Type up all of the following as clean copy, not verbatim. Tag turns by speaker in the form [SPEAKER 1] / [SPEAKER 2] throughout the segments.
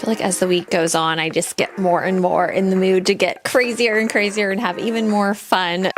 [SPEAKER 1] feel like as the week goes on, I just get more and more in the mood to get crazier and crazier and have even more fun.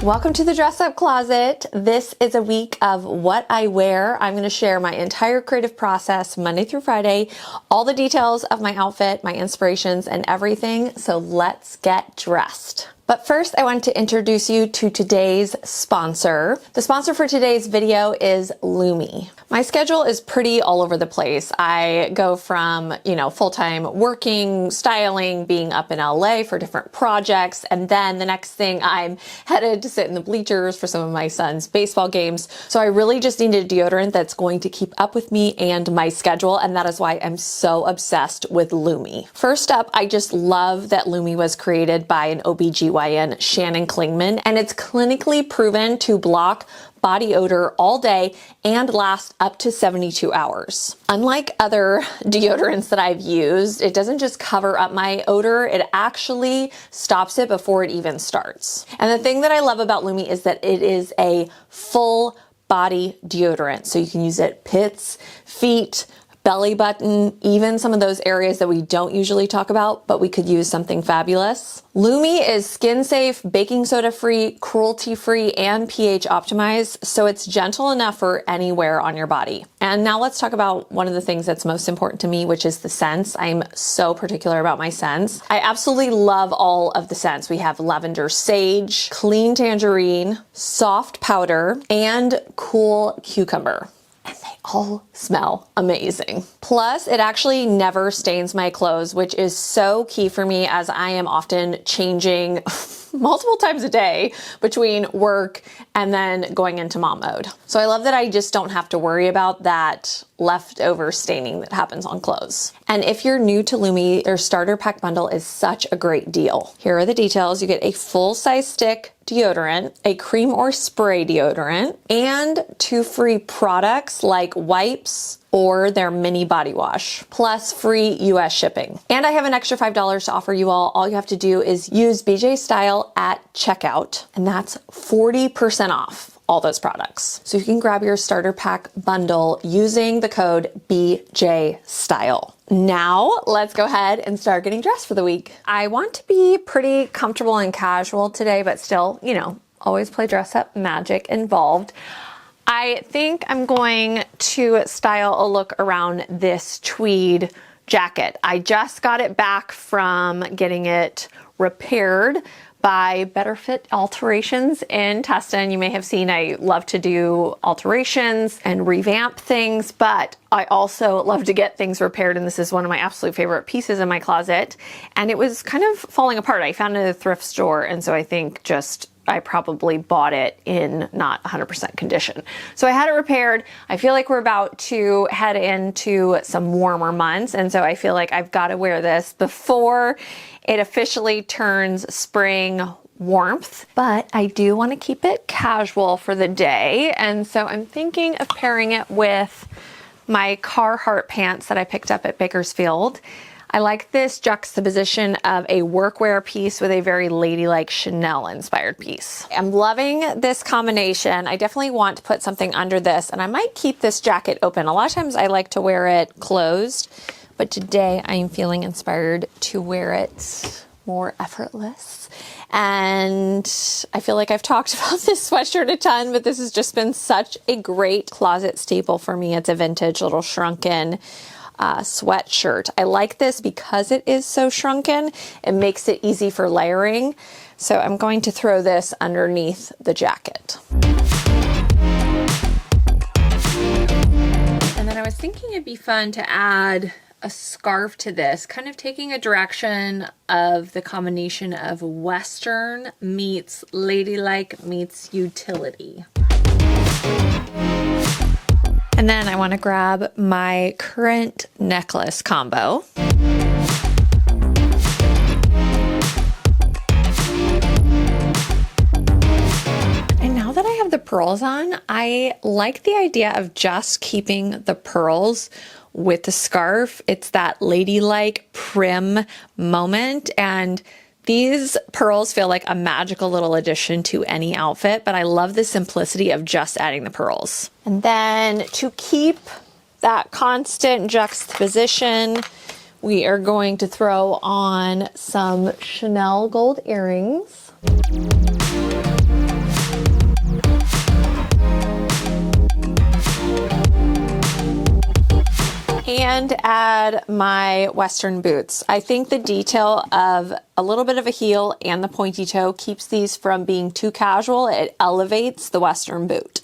[SPEAKER 1] Welcome to the Dress Up Closet. This is a week of what I wear. I'm going to share my entire creative process Monday through Friday, all the details of my outfit, my inspirations, and everything. So let's get dressed. But first, I want to introduce you to today's sponsor. The sponsor for today's video is Lumi. My schedule is pretty all over the place. I go from, full-time working, styling, being up in LA for different projects, and then the next thing I'm headed to sit in the bleachers for some of my son's baseball games. So I really just need a deodorant that's going to keep up with me and my schedule, and that is why I'm so obsessed with Lumi. First up, I just love that Lumi was created by an OBGYN, Shannon Klingman, and it's clinically proven to block body odor all day and last up to 72 hours. Unlike other deodorants that I've used, it doesn't just cover up my odor, it actually stops it before it even starts. And the thing that I love about Lumi is that it is a full body deodorant. So you can use it pits, feet, belly button, even some of those areas that we don't usually talk about, but we could use something fabulous. Lumi is skin safe, baking soda free, cruelty free, and pH optimized, so it's gentle enough for anywhere on your body. And now let's talk about one of the things that's most important to me, which is the scents. I'm so particular about my scents. I absolutely love all of the scents. We have lavender sage, clean tangerine, soft powder, and cool cucumber. And they all smell amazing. Plus, it actually never stains my clothes, which is so key for me as I am often changing multiple times a day between work and then going into mom mode. So I love that I just don't have to worry about that leftover staining that happens on clothes. And if you're new to Lumi, their starter pack bundle is such a great deal. Here are the details. You get a full-size stick deodorant, a cream or spray deodorant, and 2 free products like wipes or their mini body wash, plus free US shipping. And I have an extra $5 to offer you all. All you have to do is use BJONESSTYLE at checkout, and that's 40% off all those products. So you can grab your starter pack bundle using the code BJStyle. Now let's go ahead and start getting dressed for the week. I want to be pretty comfortable and casual today, but still, always play dress up magic involved. I think I'm going to style a look around this tweed jacket. I just got it back from getting it repaired by Better Fit Alterations in Tustin. You may have seen I love to do alterations and revamp things, but I also love to get things repaired, and this is one of my absolute favorite pieces in my closet. And it was kind of falling apart. I found it at a thrift store, and so I think I probably bought it in not 100% condition. So I had it repaired. I feel like we're about to head into some warmer months, and so I feel like I've got to wear this before it officially turns spring warmth, but I do want to keep it casual for the day, and so I'm thinking of pairing it with my Carhartt pants that I picked up at Bakersfield. I like this juxtaposition of a workwear piece with a very ladylike Chanel inspired piece. I'm loving this combination. I definitely want to put something under this, and I might keep this jacket open. A lot of times I like to wear it closed, but today I am feeling inspired to wear it more effortless. And I feel like I've talked about this sweatshirt a ton, but this has just been such a great closet staple for me. It's a vintage little shrunken sweatshirt. I like this because it is so shrunken. It makes it easy for layering. So I'm going to throw this underneath the jacket. And then I was thinking it'd be fun to add a scarf to this, kind of taking a direction of the combination of Western meets ladylike meets utility. And then I want to grab my current necklace combo. And now that I have the pearls on, I like the idea of just keeping the pearls with the scarf. It's that ladylike prim moment, and These pearls feel like a magical little addition to any outfit, but I love the simplicity of just adding the pearls. And then to keep that constant juxtaposition, we are going to throw on some Chanel gold earrings. And add my Western boots. I think the detail of a little bit of a heel and the pointy toe keeps these from being too casual. It elevates the Western boot.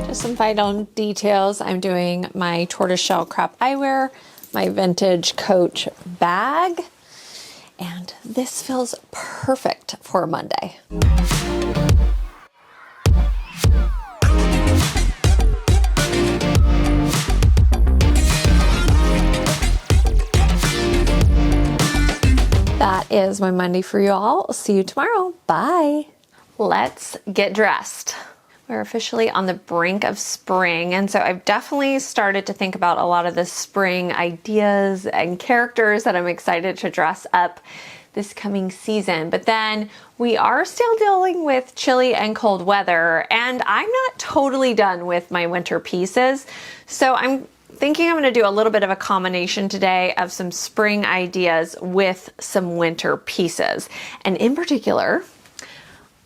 [SPEAKER 1] Just some final details. I'm doing my tortoiseshell crop eyewear, my vintage Coach bag, and this feels perfect for Monday. That is my Monday for you all. I'll see you tomorrow. Bye. Let's get dressed. We're officially on the brink of spring, and so I've definitely started to think about a lot of the spring ideas and characters that I'm excited to dress up this coming season. But then we are still dealing with chilly and cold weather, and I'm not totally done with my winter pieces. So I'm thinking I'm going to do a little bit of a combination today of some spring ideas with some winter pieces. And in particular,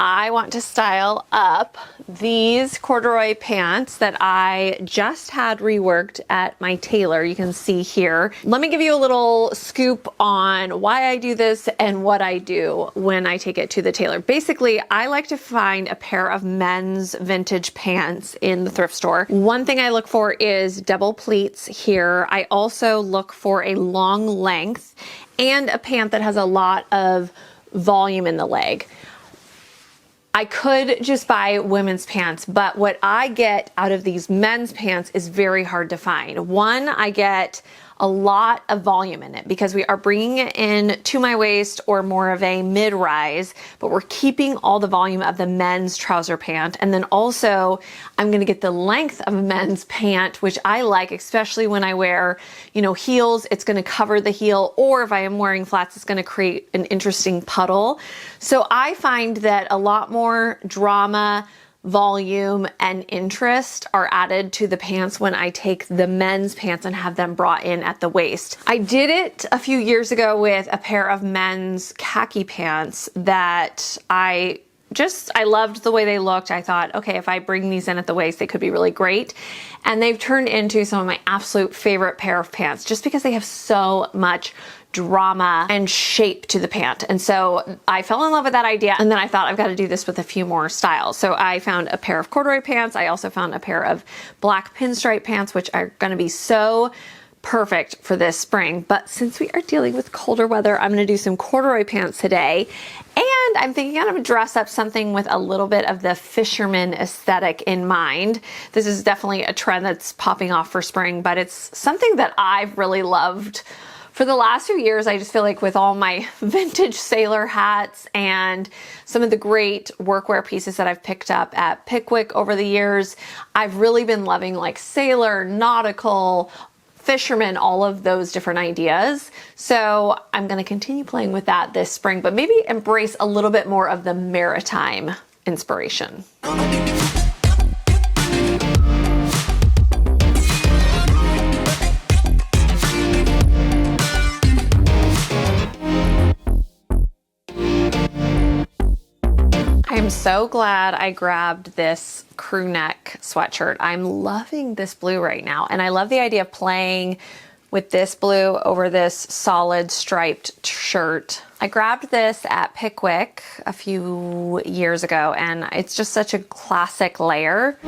[SPEAKER 1] I want to style up these corduroy pants that I just had reworked at my tailor. You can see here. Let me give you a little scoop on why I do this and what I do when I take it to the tailor. Basically, I like to find a pair of men's vintage pants in the thrift store. One thing I look for is double pleats here. I also look for a long length and a pant that has a lot of volume in the leg. I could just buy women's pants, but what I get out of these men's pants is very hard to find. One, I get a lot of volume in it because we are bringing it in to my waist or more of a mid-rise, but we're keeping all the volume of the men's trouser pant. And then also I'm going to get the length of a men's pant, which I like, especially when I wear, heels. It's going to cover the heel, or if I am wearing flats, it's going to create an interesting puddle. So I find that a lot more drama, volume, and interest are added to the pants when I take the men's pants and have them brought in at the waist. I did it a few years ago with a pair of men's khaki pants that I loved the way they looked. I thought, okay, if I bring these in at the waist, they could be really great. And they've turned into some of my absolute favorite pair of pants just because they have so much drama and shape to the pant. And so I fell in love with that idea, and then I thought I've got to do this with a few more styles. So I found a pair of corduroy pants. I also found a pair of black pinstripe pants, which are going to be so perfect for this spring. But since we are dealing with colder weather, I'm going to do some corduroy pants today. And I'm thinking I'm going to dress up something with a little bit of the fisherman aesthetic in mind. This is definitely a trend that's popping off for spring, but it's something that I've really loved for the last few years. I just feel like with all my vintage sailor hats and some of the great workwear pieces that I've picked up at Pickwick over the years, I've really been loving like sailor, nautical, fisherman, all of those different ideas. So I'm going to continue playing with that this spring, but maybe embrace a little bit more of the maritime inspiration. I'm so glad I grabbed this crew neck sweatshirt. I'm loving this blue right now, and I love the idea of playing with this blue over this solid striped shirt. I grabbed this at Pickwick a few years ago, and it's just such a classic layer.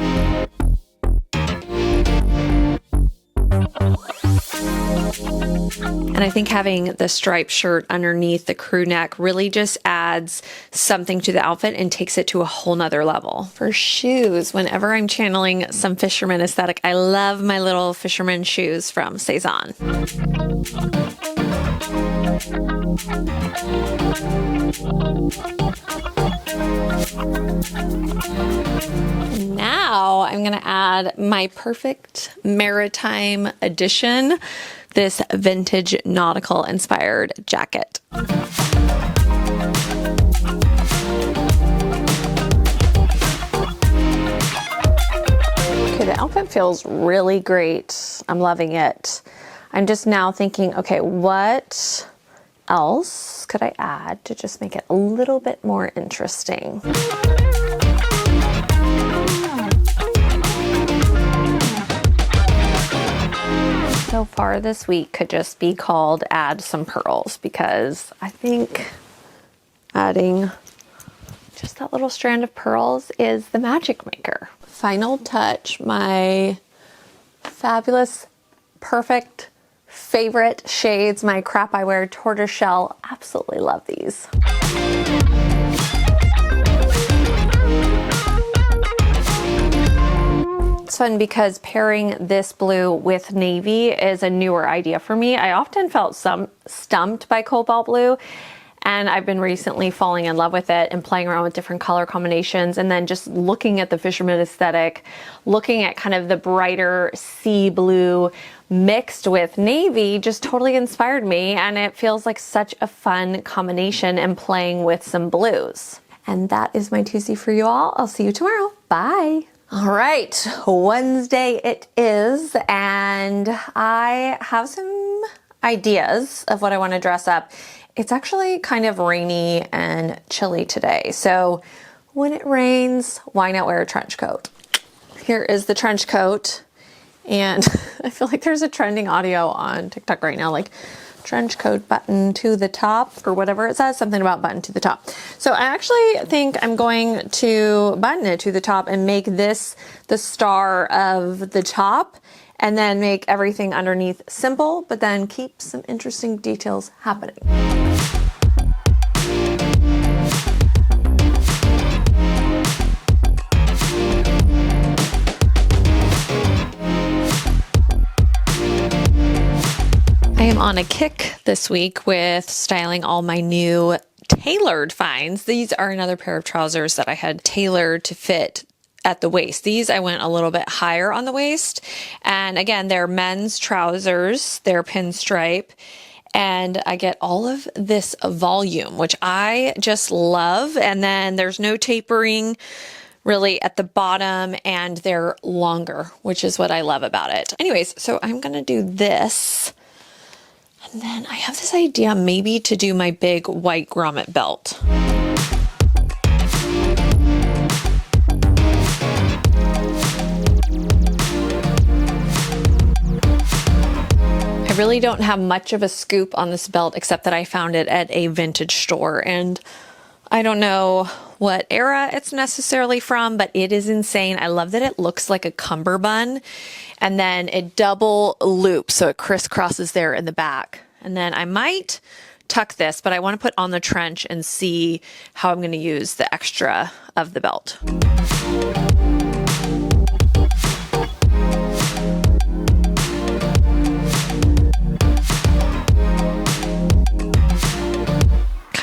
[SPEAKER 1] And I think having the striped shirt underneath the crew neck really just adds something to the outfit and takes it to a whole nother level. For shoes, whenever I'm channeling some fisherman aesthetic, I love my little fisherman shoes from Cezanne. Now I'm going to add my perfect maritime addition this vintage nautical inspired jacket. Okay, the outfit feels really great. I'm loving it. I'm just now thinking, okay, what else could I add to just make it a little bit more interesting? So far this week could just be called add some pearls, because I think adding just that little strand of pearls is the magic maker. Final touch, my fabulous, perfect, favorite shades, my crap I wear tortoiseshell. Absolutely love these. It's fun because pairing this blue with navy is a newer idea for me. I often felt stumped by cobalt blue, and I've been recently falling in love with it and playing around with different color combinations, and then just looking at the fisherman aesthetic, looking at kind of the brighter sea blue mixed with navy just totally inspired me, and it feels like such a fun combination and playing with some blues. And that is my Tuesday for you all. I'll see you tomorrow. Bye. All right, Wednesday it is, and I have some ideas of what I want to dress up. It's actually kind of rainy and chilly today, so when it rains, why not wear a trench coat? Here is the trench coat, and I feel like there's a trending audio on TikTok right now, like trench coat button to the top, or whatever it says, something about button to the top. So I actually think I'm going to button it to the top and make this the star of the top, and then make everything underneath simple, but then keep some interesting details happening. I am on a kick this week with styling all my new tailored finds. These are another pair of trousers that I had tailored to fit at the waist. These I went a little bit higher on the waist, and again, they're men's trousers, they're pinstripe, and I get all of this volume, which I just love. And then there's no tapering really at the bottom, and they're longer, which is what I love about it. Anyways, so I'm gonna do this, and then I have this idea maybe to do my big white grommet belt. I really don't have much of a scoop on this belt, except that I found it at a vintage store, and I don't know what era it's necessarily from, but it is insane. I love that it looks like a cummerbund, and then it double loops, so it crisscrosses there in the back. And then I might tuck this, but I want to put on the trench and see how I'm going to use the extra of the belt.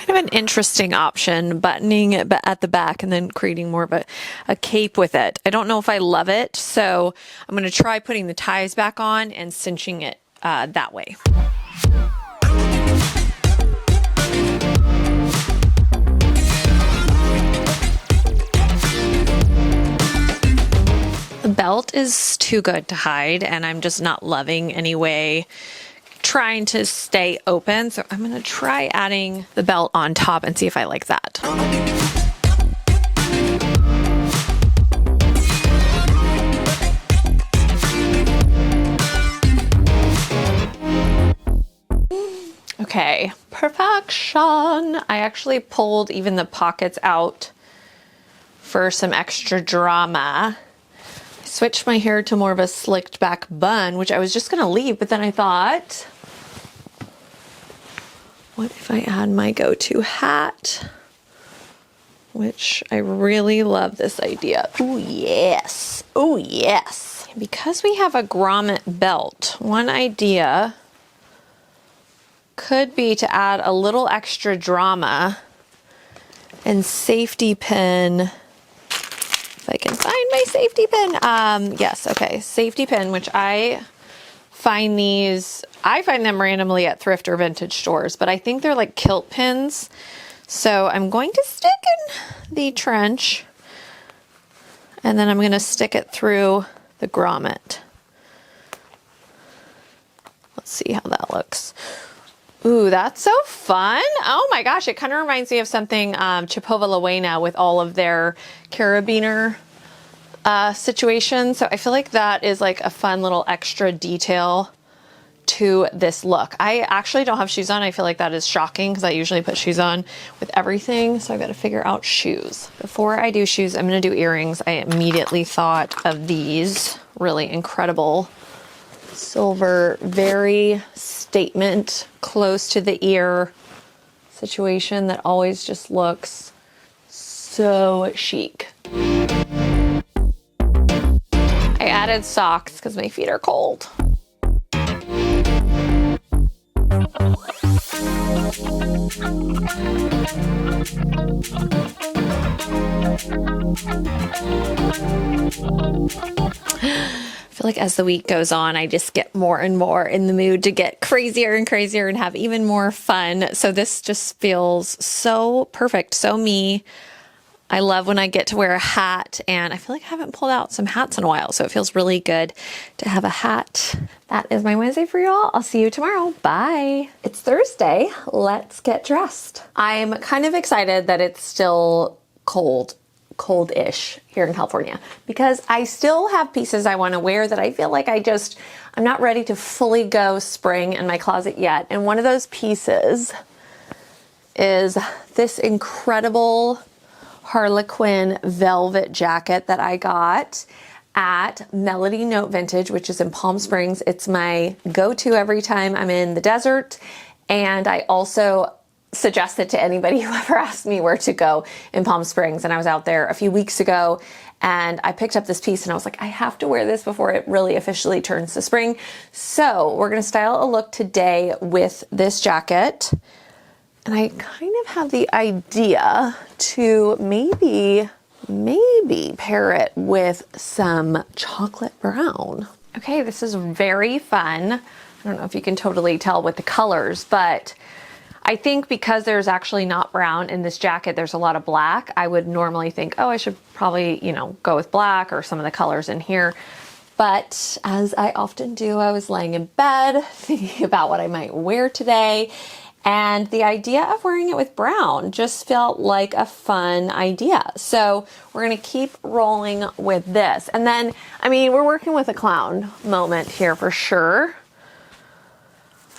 [SPEAKER 1] An interesting option, buttoning it at the back and then creating more of a cape with it. I don't know if I love it, so I'm going to try putting the ties back on and cinching it that way. The belt is too good to hide, and I'm just not loving anyway trying to stay open, so I'm gonna try adding the belt on top and see if I like that. Okay, perfection. I actually pulled even the pockets out for some extra drama. I switched my hair to more of a slicked back bun, which I was just gonna leave, but then I thought, what if I add my go-to hat? Which I really love this idea. Oh yes, oh yes. And because we have a grommet belt, one idea could be to add a little extra drama and safety pin. If I can find my safety pin. Yes, okay, safety pin, which I find these. I find them randomly at thrift or vintage stores, but I think they're like kilt pins. So I'm going to stick in the trench, and then I'm going to stick it through the grommet. Let's see how that looks. Ooh, that's so fun. Oh my gosh, it kind of reminds me of something Chipova Luena with all of their carabiner situations. So I feel like that is like a fun little extra detail to this look. I actually don't have shoes on. I feel like that is shocking because I usually put shoes on with everything. So I've got to figure out shoes. Before I do shoes, I'm going to do earrings. I immediately thought of these really incredible silver, very statement, close to the ear situation that always just looks so chic. I added socks because my feet are cold. I feel like as the week goes on, I just get more and more in the mood to get crazier and crazier and have even more fun. So this just feels so perfect, so me. I love when I get to wear a hat, and I feel like I haven't pulled out some hats in a while, so it feels really good to have a hat. That is my Wednesday for y'all. I'll see you tomorrow. Bye. It's Thursday. Let's get dressed. I'm kind of excited that it's still cold-ish here in California, because I still have pieces I want to wear that I feel like I'm not ready to fully go spring in my closet yet. And one of those pieces is this incredible Harlequin velvet jacket that I got at Melody Note Vintage, which is in Palm Springs. It's my go-to every time I'm in the desert. And I also suggest it to anybody who ever asked me where to go in Palm Springs. And I was out there a few weeks ago and I picked up this piece and I was like, I have to wear this before it really officially turns to spring. So we're going to style a look today with this jacket. And I kind of have the idea to maybe pair it with some chocolate brown. Okay, this is very fun. I don't know if you can totally tell with the colors, but I think because there's actually not brown in this jacket, there's a lot of black. I would normally think, oh, I should probably, go with black or some of the colors in here. But as I often do, I was laying in bed thinking about what I might wear today. And the idea of wearing it with brown just felt like a fun idea. So we're going to keep rolling with this. And then, we're working with a clown moment here for sure.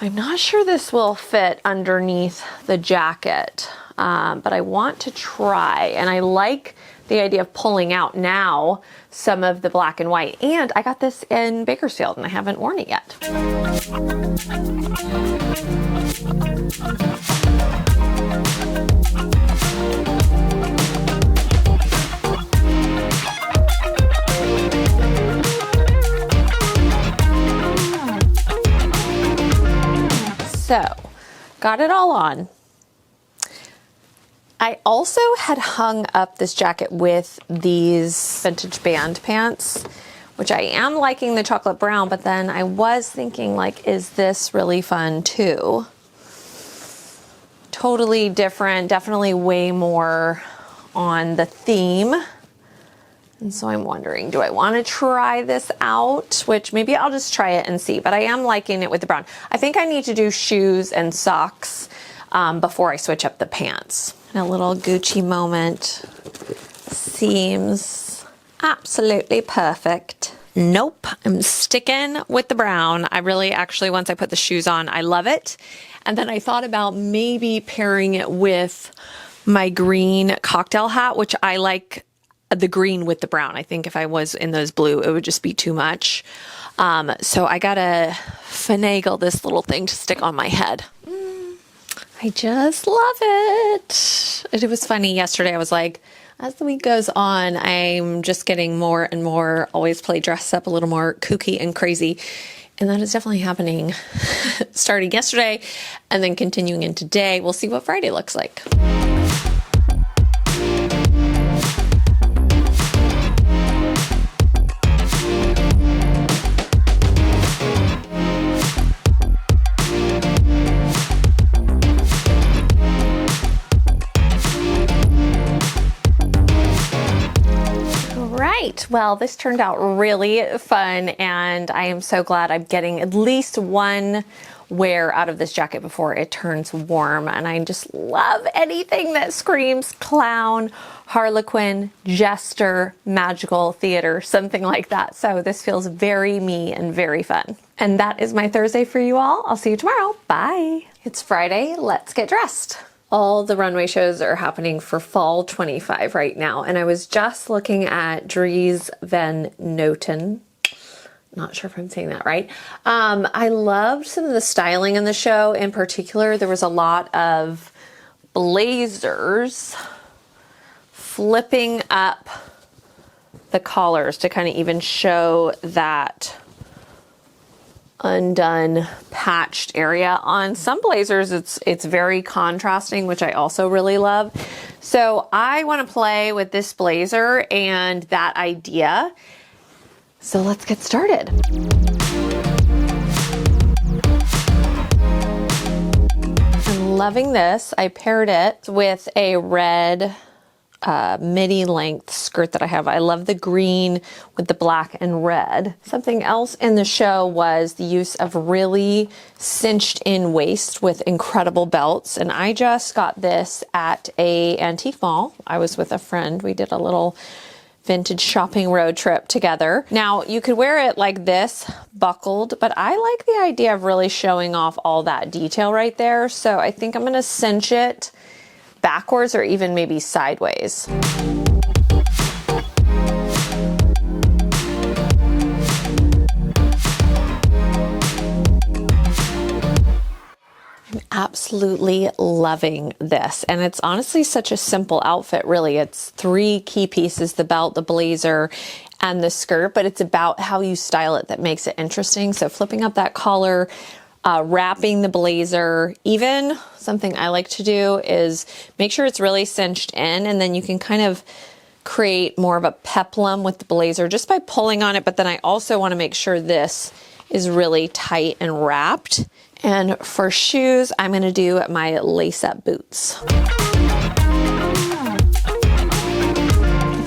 [SPEAKER 1] I'm not sure this will fit underneath the jacket, but I want to try. And I like the idea of pulling out now some of the black and white. And I got this in Bakersfield and I haven't worn it yet. So, got it all on. I also had hung up this jacket with these vintage band pants, which I am liking the chocolate brown, but then I was thinking, like, is this really fun too? Totally different, definitely way more on the theme. And so I'm wondering, do I want to try this out? Which maybe I'll just try it and see, but I am liking it with the brown. I think I need to do shoes and socks before I switch up the pants. And a little Gucci moment seems absolutely perfect. Nope, I'm sticking with the brown. I really actually, once I put the shoes on, I love it. And then I thought about maybe pairing it with my green cocktail hat, which I like the green with the brown. I think if I was in those blue, it would just be too much. So I gotta finagle this little thing to stick on my head. I just love it. It was funny yesterday. I was like, as the week goes on, I'm just getting more and more always play dress up a little more kooky and crazy. And that is definitely happening starting yesterday and then continuing into today. We'll see what Friday looks like. right, well, this turned out really fun, and I am so glad I'm getting at least one wear out of this jacket before it turns warm. And I just love anything that screams clown, harlequin, jester, magical theater, something like that. So this feels very me and very fun. And that is my Thursday for you all. I'll see you tomorrow. Bye. It's Friday. Let's get dressed. All the runway shows are happening for fall 25 right now. And I was just looking at Dries Van Noten. Not sure if I'm saying that right. I loved some of the styling in the show. In particular, there was a lot of blazers flipping up the collars to kind of even show that undone patched area. On some blazers it's very contrasting, which I also really love. So I want to play with this blazer and that idea. So let's get started. I'm loving this. I paired it with a red midi length skirt that I have. I love the green with the black and red. Something else in the show was the use of really cinched in waist with incredible belts. And I just got this at a antique mall. I was with a friend. We did a little vintage shopping road trip together. Now you could wear it like this, buckled, but I like the idea of really showing off all that detail right there. So I think I'm gonna cinch it backwards or even maybe sideways. I'm absolutely loving this. And it's honestly such a simple outfit, really. It's 3 key pieces, the belt, the blazer, and the skirt, but it's about how you style it that makes it interesting. So flipping up that collar, wrapping the blazer, even something I like to do is make sure it's really cinched in, and then you can kind of create more of a peplum with the blazer just by pulling on it. But then I also want to make sure this is really tight and wrapped. And for shoes, I'm going to do my lace-up boots. I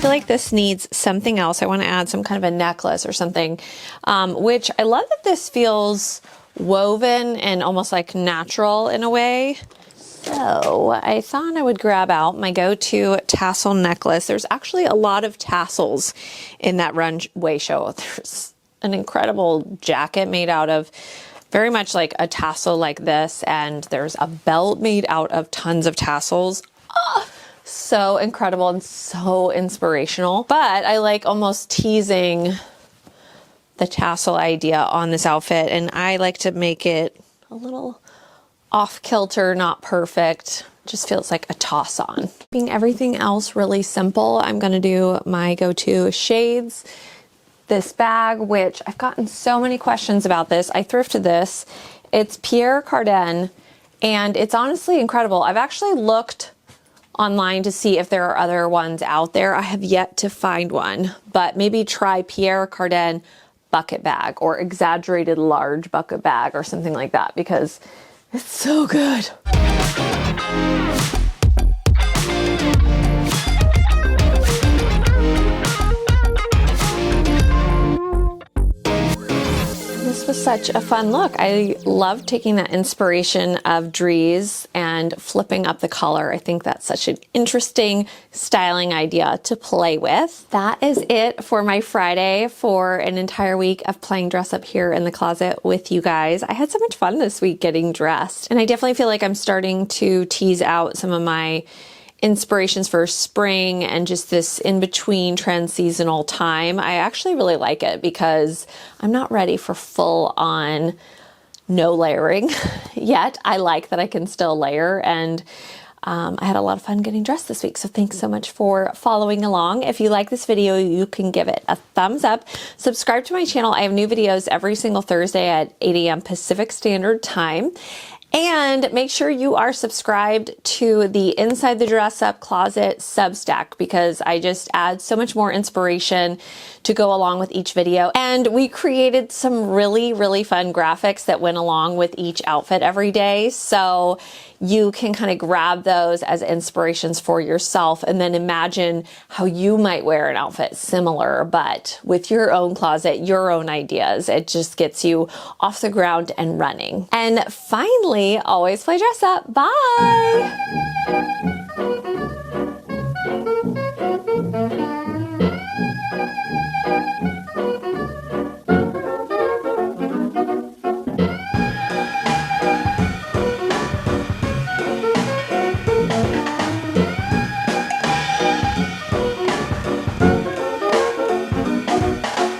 [SPEAKER 1] feel like this needs something else. I want to add some kind of a necklace or something, which I love that this feels woven and almost like natural in a way. So I thought I would grab out my go-to tassel necklace. There's actually a lot of tassels in that runway show. There's an incredible jacket made out of very much like a tassel like this, and there's a belt made out of tons of tassels. Oh, so incredible and so inspirational. But I like almost teasing the tassel idea on this outfit, and I like to make it a little off kilter, not perfect. Just feels like a toss on. Keeping everything else really simple, I'm gonna do my go-to shades. This bag, which I've gotten so many questions about this. I thrifted this. It's Pierre Cardin, and it's honestly incredible. I've actually looked online to see if there are other ones out there. I have yet to find one, but maybe try Pierre Cardin bucket bag or exaggerated large bucket bag or something like that, because it's so good. This was such a fun look. I love taking that inspiration of Dries and flipping up the collar. I think that's such an interesting styling idea to play with. That is it for my Friday for an entire week of playing dress up here in the closet with you guys. I had so much fun this week getting dressed, and I definitely feel like I'm starting to tease out some of my inspirations for spring and just this in-between trans-seasonal time. I actually really like it because I'm not ready for full-on no layering yet. I like that I can still layer, and I had a lot of fun getting dressed this week. So thanks so much for following along. If you like this video, you can give it a thumbs up. Subscribe to my channel. I have new videos every single Thursday at 8 a.m. Pacific Standard Time. And make sure you are subscribed to the Inside the Dress Up Closet Substack, because I just add so much more inspiration to go along with each video. And we created some really, really fun graphics that went along with each outfit every day. So you can kind of grab those as inspirations for yourself and then imagine how you might wear an outfit similar, but with your own closet, your own ideas. It just gets you off the ground and running. And finally, always play dress up. Bye.